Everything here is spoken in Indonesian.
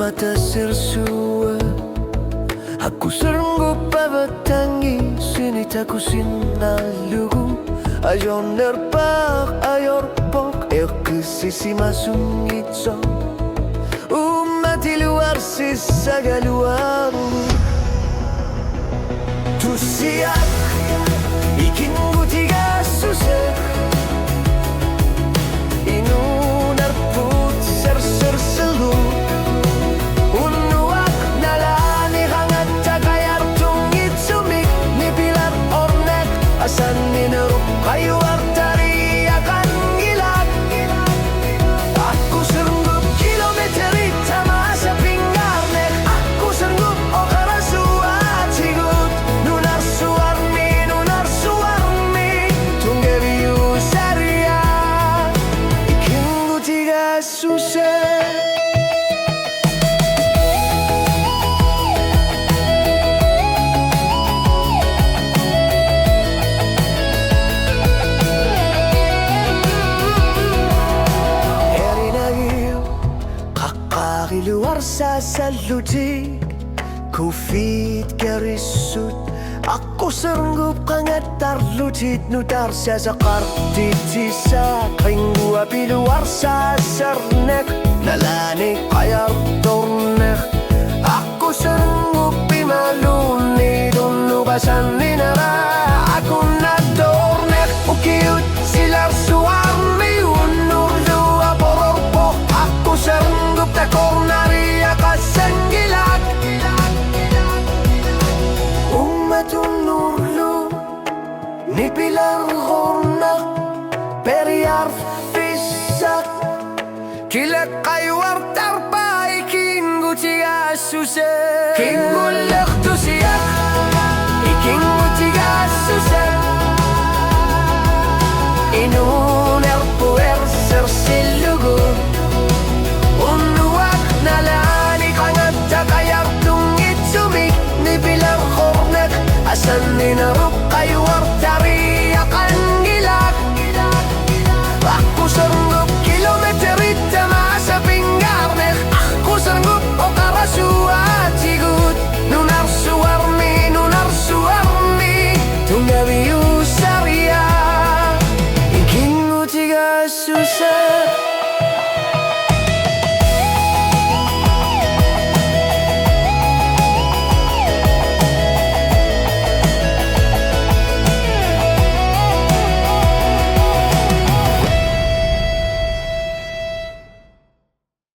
mata sersua. Aku sanggup bertangis ini tak ku sinalugu. Ayo nerpak, ayo pok, ke sisi masung itso. Umat di luar sisa galuar. Tu siap, ikin ku tiga susah. Inu narput ser selu. Unuak nalani hangat cakayar tungit sumik. Ni pilar ornek asan ni nerup kayu artari akan gilak. Aku sanggup kilometer itama sa pinggarnek. Aku sanggup okara suat sigut. Nunar suarmi tungge biu saria. Ikin ku tiga susah. Di luar sa saluti Kufit garisut Aku sanggup kangetar lutit Nutar sa zakar titisa Ringgu api luar sa sernek Nalani kayar tornek Aku sanggup imaluni Dunugasan ninara Aku nadornek Ukiut silar suami Unur dua pororpo Aku sanggup takor naria kasenggilat Umatunurlu Ni pilar hornak Periar fisak Kilak kaywar tarpa Ikin gutiga susah Kingulak tu siyak Ikin gutiga susah Inu